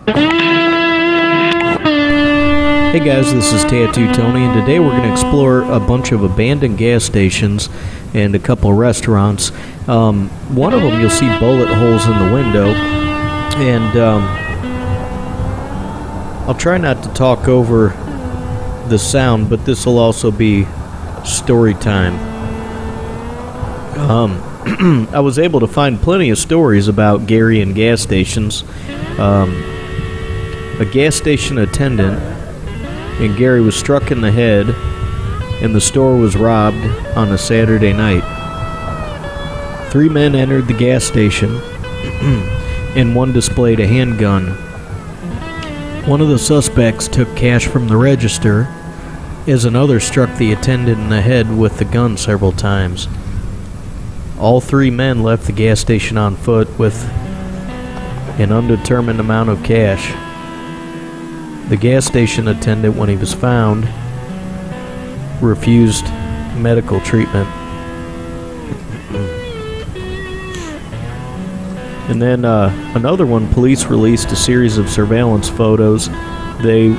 Hey guys, this is Tattoo Tony, and today we're going to explore a bunch of abandoned gas stations and a couple restaurants. One of them you'll see bullet holes in the window, and I'll try not to talk over the sound, but this will also be story time. I was able to find plenty of stories about Gary and gas stations. A gas station attendant and Gary was struck in the head, and the store was robbed on a Saturday night. 3 men entered the gas station, and one displayed a handgun. One of the suspects took cash from the register, as another struck the attendant in the head with the gun several times. All 3 men left the gas station on foot with an undetermined amount of cash. The gas station attendant, when he was found, refused medical treatment. And then another one, police released a series of surveillance photos they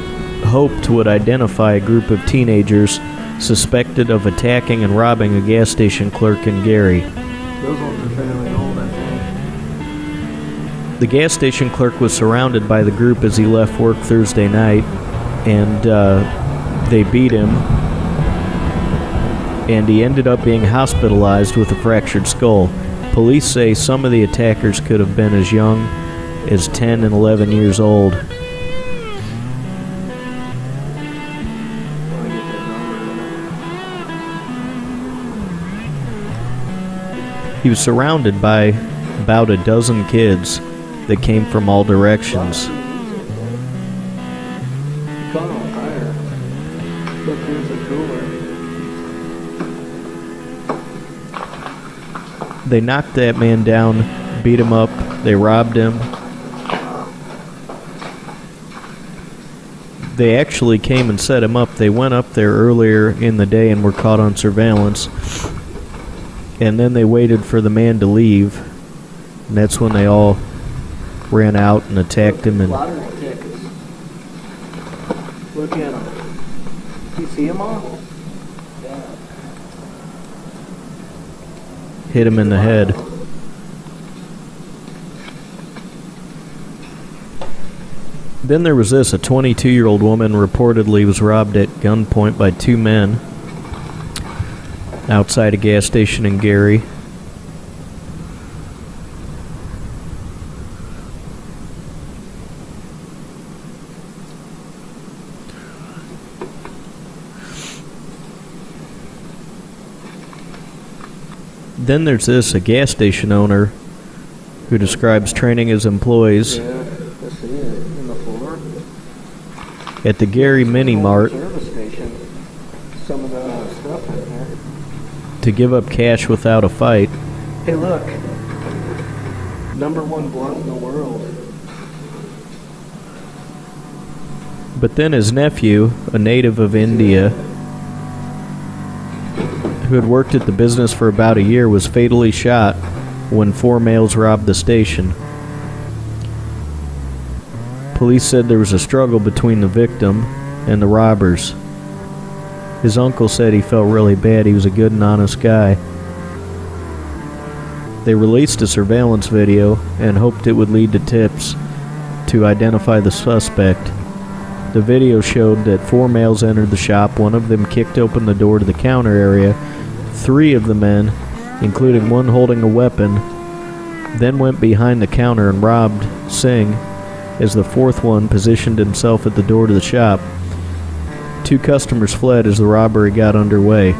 hoped would identify a group of teenagers suspected of attacking and robbing a gas station clerk in Gary. Those ones are fairly old, I think. The gas station clerk was surrounded by the group as he left work Thursday night, and they beat him, and he ended up being hospitalized with a fractured skull. Police say some of the attackers could have been as young as 10 and 11 years old. He was surrounded by about a dozen kids that came from all directions. Caught on fire. Look, here's a cooler. They knocked that man down, beat him up, they robbed him. They actually came and set him up. They went up there earlier in the day and were caught on surveillance. And then they waited for the man to leave, and that's when they all ran out and attacked him. And Lottery tickets. Look at them. You see them all? Yeah. hit him in the head. Then there was this. A 22-year-old woman reportedly was robbed at gunpoint by 2 men outside a gas station in Gary. Then there's this, a gas station owner who describes training his employees at the Gary Mini Mart to give up cash without a fight. Hey, look. #1 blunt in the world. But then his nephew, a native of India, who had worked at the business for about a year, was fatally shot when 4 males robbed the station. Police said there was a struggle between the victim and the robbers. His uncle said he felt really bad. He was a good and honest guy. They released a surveillance video and hoped it would lead to tips to identify the suspect. The video showed that 4 males entered the shop. One of them kicked open the door to the counter area. 3 of the men, including one holding a weapon, then went behind the counter and robbed Singh, as the 4th one positioned himself at the door to the shop. 2 customers fled as the robbery got underway.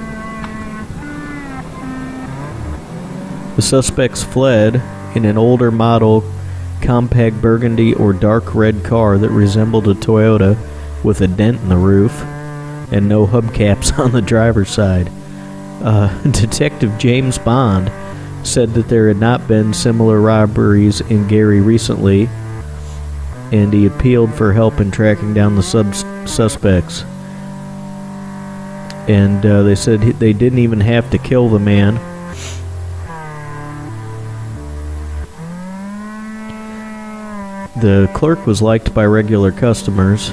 The suspects fled in an older model compact burgundy or dark red car that resembled a Toyota, with a dent in the roof and no hubcaps on the driver's side. Detective James Bond said that there had not been similar robberies in Gary recently, and he appealed for help in tracking down the suspects. And they said they didn't even have to kill the man. The clerk was liked by regular customers,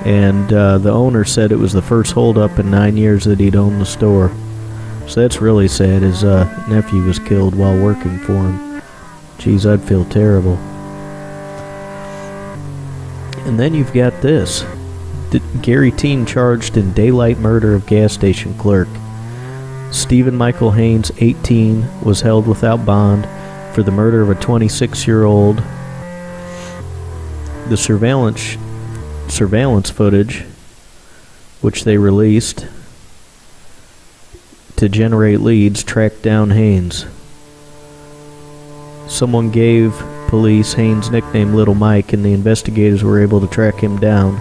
and the owner said it was the first holdup in 9 years that he'd owned the store. So that's really sad. His nephew was killed while working for him. Jeez, I'd feel terrible. And then you've got this. Gary Teen charged in daylight murder of gas station clerk. Stephen Michael Haynes, 18, was held without bond for the murder of a 26-year-old. The surveillance footage, which they released to generate leads, tracked down Haynes. Someone gave police Haynes' nickname Little Mike, and the investigators were able to track him down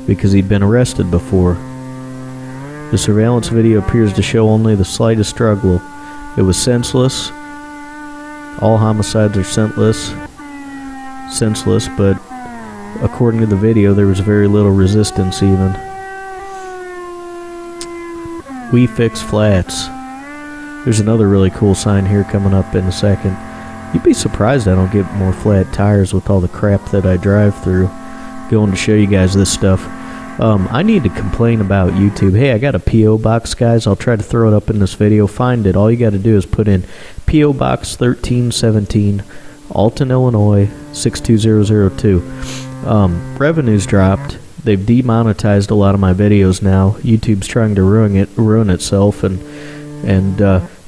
because he'd been arrested before. The surveillance video appears to show only the slightest struggle. It was senseless. All homicides are senseless, but according to the video, there was very little resistance even. We fix flats. There's another really cool sign here coming up in a second. You'd be surprised I don't get more flat tires with all the crap that I drive through. Going to show you guys this stuff. I need to complain about YouTube. Hey, I got a P.O. Box, guys. I'll try to throw it up in this video. Find it. All you got to do is put in P.O. Box 1317, Alton, Illinois, 62002. Revenues dropped. They've demonetized a lot of my videos now. YouTube's trying to ruin itself, and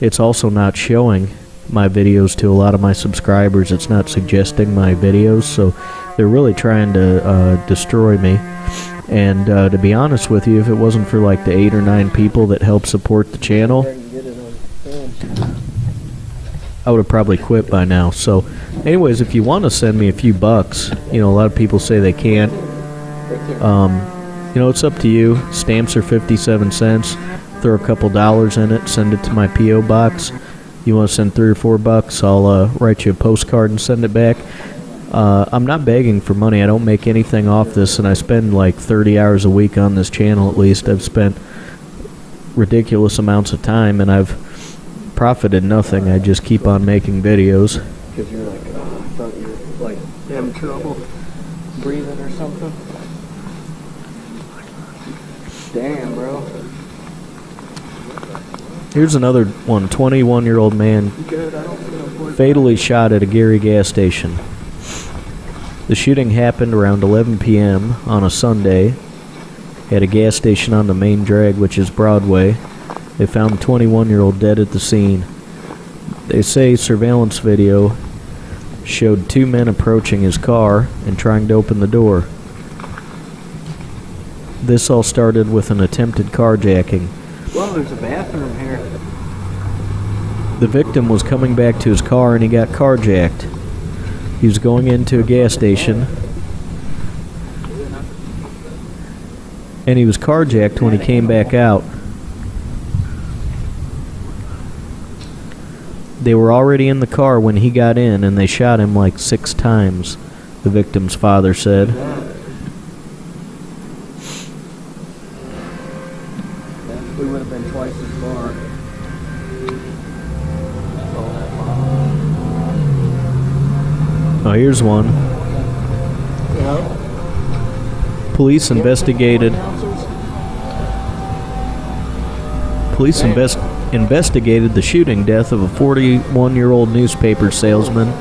it's also not showing my videos to a lot of my subscribers. It's not suggesting my videos, so they're really trying to destroy me. And to be honest with you, if it wasn't for like the 8 or 9 people that help support the channel, I would have probably quit by now. So anyways, if you want to send me a few bucks, a lot of people say they can't. It's up to you. Stamps are 57 cents. Throw a couple dollars in it, send it to my P.O. box. You want to send 3 or 4 bucks, I'll write you a postcard and send it back. I'm not begging for money. I don't make anything off this, and I spend like 30 hours a week on this channel at least. I've spent ridiculous amounts of time, and I've profited nothing. I just keep on making videos. Because you're like, I thought you were like having trouble breathing or something. Damn, bro. Here's another one. 21-year-old man fatally shot at a Gary gas station. The shooting happened around 11 p.m. on a Sunday at a gas station on the main drag, which is Broadway. They found the 21-year-old dead at the scene. They say surveillance video showed 2 men approaching his car and trying to open the door. This all started with an attempted carjacking. Well, there's a bathroom here. The victim was coming back to his car and he got carjacked. He was going into a gas station, and he was carjacked when he came back out. They were already in the car when he got in, and they shot him like 6 times, the victim's father said. We would have been twice as far. Oh, here's one. Yeah. Police investigated the shooting death of a 41-year-old newspaper salesman.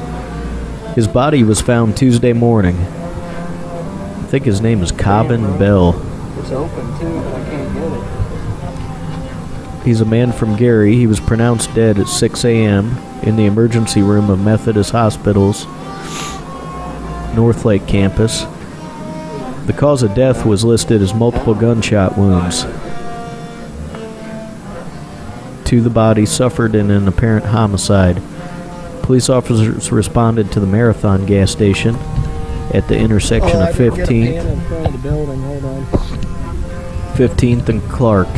His body was found Tuesday morning. I think his name is Cobbin Bell. It's open too, but I can't get it. He's a man from Gary. He was pronounced dead at 6 a.m. in the emergency room of Methodist Hospital's Northlake campus. The cause of death was listed as multiple gunshot wounds to the body suffered in an apparent homicide. Police officers responded to the Marathon gas station at the intersection of 15th and Clark.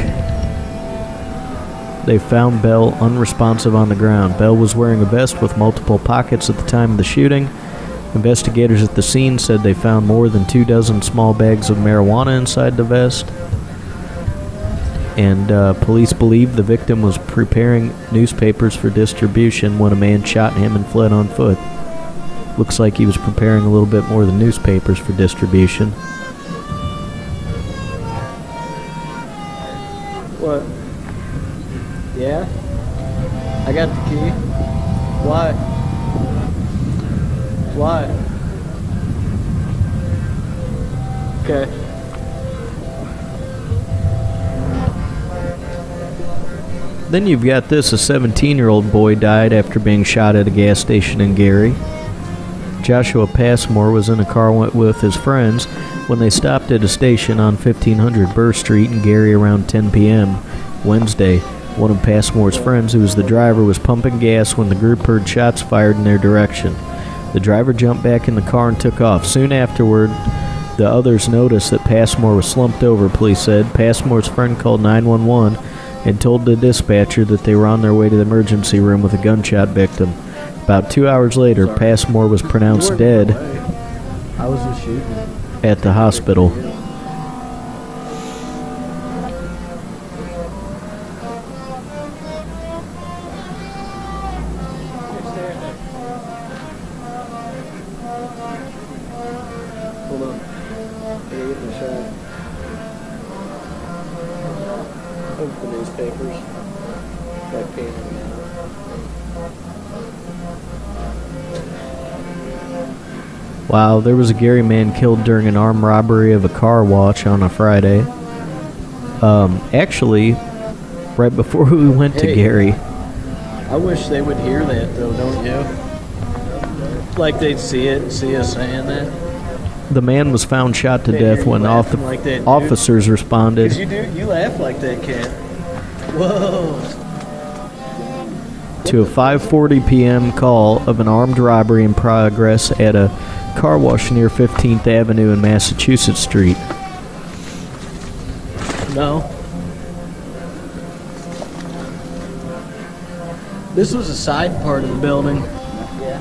They found Bell unresponsive on the ground. Bell was wearing a vest with multiple pockets at the time of the shooting. Investigators at the scene said they found more than 24 small bags of marijuana inside the vest. And police believe the victim was preparing newspapers for distribution when a man shot him and fled on foot. Looks like he was preparing a little bit more of the newspapers for distribution. What? Yeah? I got the key. Why? Why? Okay. Then you've got this. A 17-year-old boy died after being shot at a gas station in Gary. Joshua Passmore was in a car with his friends when they stopped at a station on 1500 Burr Street in Gary around 10 p.m. Wednesday. One of Passmore's friends, who was the driver, was pumping gas when the group heard shots fired in their direction. The driver jumped back in the car and took off. Soon afterward, the others noticed that Passmore was slumped over, police said. Passmore's friend called 911 and told the dispatcher that they were on their way to the emergency room with a gunshot victim. About 2 hours later, Passmore was pronounced dead I was just shooting. at the hospital. Hold on. I gotta get the shot. Of the newspapers. Like painting them out. Wow, there was a Gary man killed during an armed robbery of a car wash on a Friday. Actually, right before we went to Hey. Gary, I wish they would hear that though, don't you? Like they'd see it and see us saying that. the man was found shot to They death hear you when laughing like that, dude. officers responded. Cause you laugh like that, cat. Whoa. To a 5:40 p.m. call of an armed robbery in progress at a car wash near 15th Avenue and Massachusetts Street. No. This was a side part of the building. Yeah.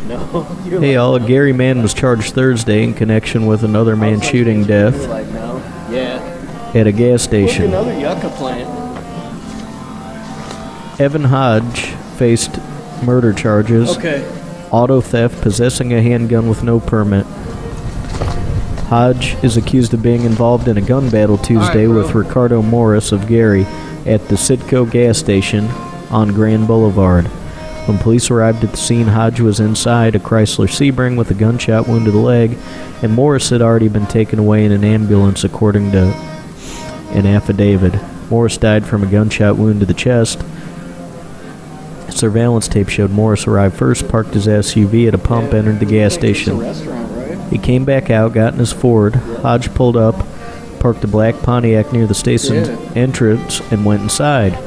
No. You're Hey, like, all, a no. Gary man was charged Thursday in connection with another I man was like, shooting you're death like, no. Yeah. at a gas Look, station. another yucca plant. Evan Hodge faced murder charges, Okay. auto theft, possessing a handgun with no permit. Hodge is accused of being involved in a gun battle Tuesday bro. with Ricardo Morris of Gary at the Citgo gas station on Grand Boulevard. When police arrived at the scene, Hodge was inside a Chrysler Sebring with a gunshot wound to the leg, and Morris had already been taken away in an ambulance, according to an affidavit. Morris died from a gunshot wound to the chest. Surveillance tape showed Morris arrived first, parked his SUV at a pump, entered the gas station. It's a restaurant, right? He came back out, got in his Ford. Hodge pulled up, parked a black Pontiac near the station's entrance, and went inside.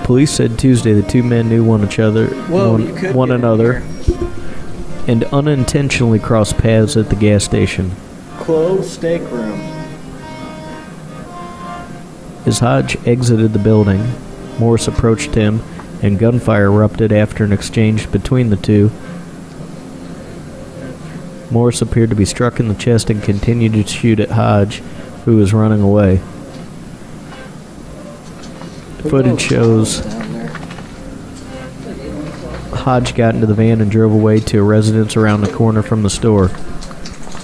Police said Tuesday the two men knew one another and unintentionally crossed paths at the gas station. Closed steak room. As Hodge exited the building, Morris approached him, and gunfire erupted after an exchange between the two. Morris appeared to be struck in the chest and continued to shoot at Hodge, who was running away. Footage shows Hodge got into the van and drove away to a residence around the corner from the store.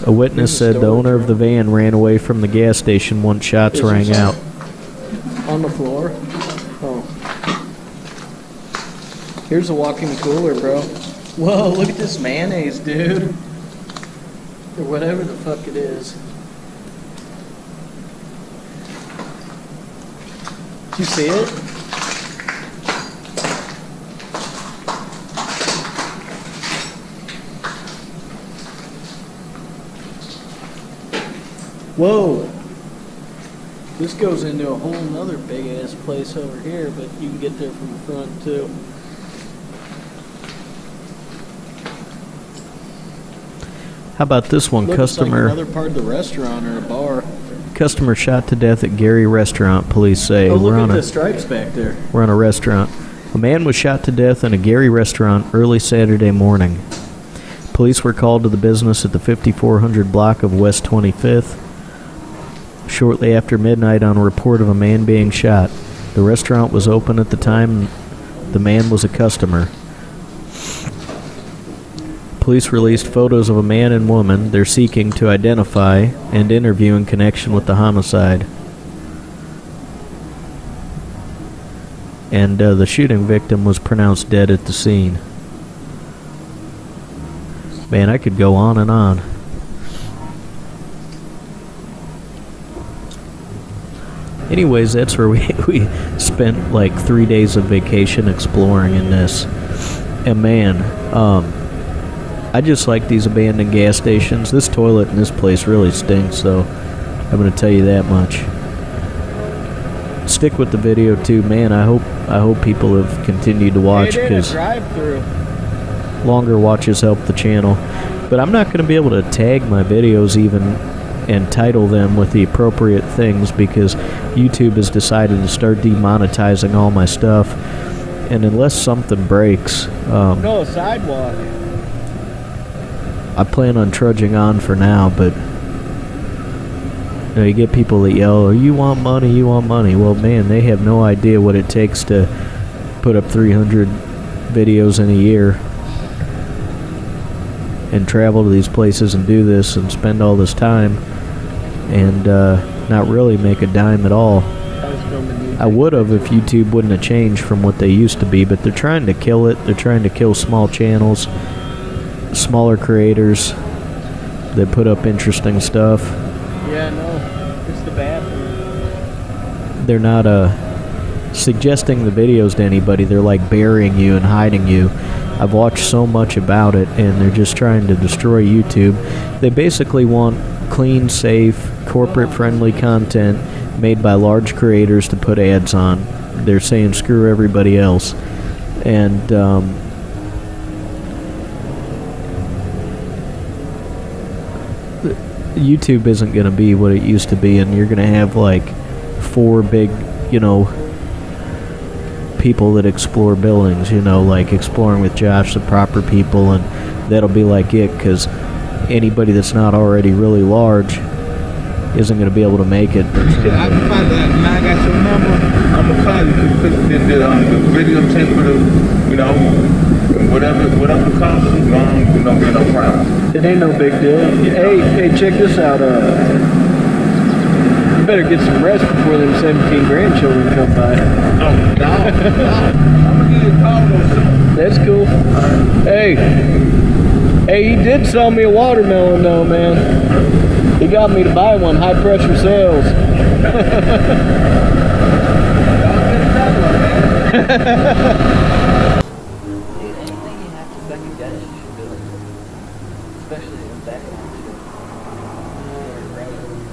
A witness said the owner of the van ran away from the gas station once shots rang out. On the floor? Oh. Here's a walk-in cooler, bro. Whoa, look at this mayonnaise, dude. Or whatever the fuck it is. Did you see it? Whoa. This goes into a whole nother big ass place over here, but you can get there from the front too. How about this one? Looks like another part of the restaurant or a bar. Customer shot to death at Gary restaurant, police say. Oh, look at the stripes back there. We're on a restaurant. A man was shot to death in a Gary restaurant early Saturday morning. Police were called to the business at the 5400 block of West 25th shortly after midnight on a report of a man being shot. The restaurant was open at the time. The man was a customer. Police released photos of a man and woman they're seeking to identify and interview in connection with the homicide. And the shooting victim was pronounced dead at the scene. Man, I could go on and on. Anyways, that's where we spent like 3 days of vacation exploring in this. And man, I just like these abandoned gas stations. This toilet in this place really stinks, though. I'm going to tell you that much. Stick with the video too, man. I hope people have continued to watch, because longer watches help the channel. But I'm not going to be able to tag my videos even and title them with the appropriate things, because YouTube has decided to start demonetizing all my stuff. And unless something breaks, no, a sidewalk. I plan on trudging on for now. But you know, you get people that yell, "Oh, you want money, you want money." Well, man, they have no idea what it takes to put up 300 videos in a year and travel to these places and do this and spend all this time and not really make a dime at all. I would have if YouTube wouldn't have changed from what they used to be, but they're trying to kill it. They're trying to kill small channels, smaller creators that put up interesting stuff. Yeah, no, it's the bathroom. They're not suggesting the videos to anybody. They're like burying you and hiding you. I've watched so much about it, and they're just trying to destroy YouTube. They basically want clean, safe, corporate-friendly content made by large creators to put ads on. They're saying screw everybody else. And YouTube isn't going to be what it used to be, and you're going to have like 4 big, you know, people that explore buildings, you know, like Exploring with Josh, the proper people, and that'll be like it, because anybody that's not already really large isn't going to be able to make it. I can find that. Now I got your number. I'm going to call you to put the video tape for the, you know, whatever the cost is, you don't get no problem. It ain't no big deal. Hey, check this out. You better get some rest before them 17 grandchildren come by. Oh, no. I'm going to give you a call though soon. That's cool. Hey, he did sell me a watermelon though, man. He got me to buy one, high pressure sales.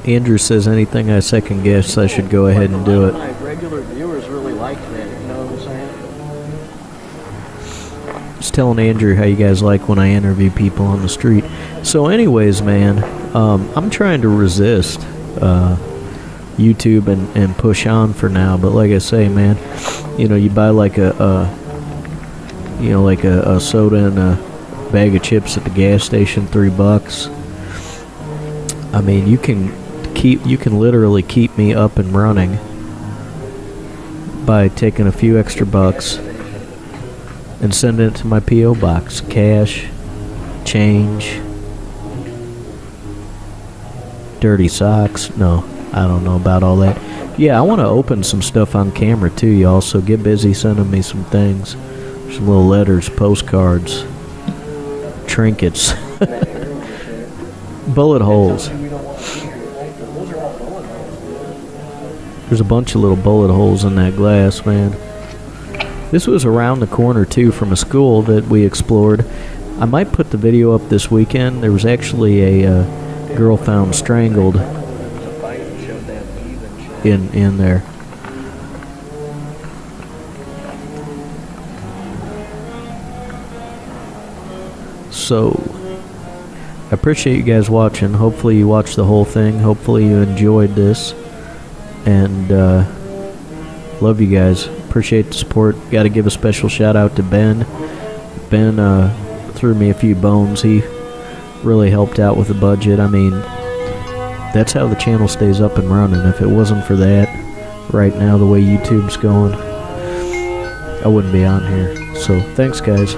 Andrew says anything I second guess, I should go ahead and do it. My regular viewers really like that, you know what I'm saying? Just telling Andrew how you guys like when I interview people on the street. So anyways, man, I'm trying to resist YouTube and push on for now. But like I say, man, you know, you buy like a soda and a bag of chips at the gas station, $3. I mean, you can literally keep me up and running by taking a few extra bucks and sending it to my P.O. box. Cash, change, dirty socks. No, I don't know about all that. Yeah, I want to open some stuff on camera too, y'all, so get busy sending me some things. Some little letters, postcards, trinkets, bullet holes. There's a bunch of little bullet holes in that glass, man. This was around the corner, too, from a school that we explored. I might put the video up this weekend. There was actually a girl found strangled in there. So, I appreciate you guys watching. Hopefully you watched the whole thing. Hopefully you enjoyed this. And love you guys. Appreciate the support. Got to give a special shout out to Ben. Ben threw me a few bones. He really helped out with the budget. I mean, that's how the channel stays up and running. If it wasn't for that, right now the way YouTube's going, I wouldn't be on here. So thanks, guys.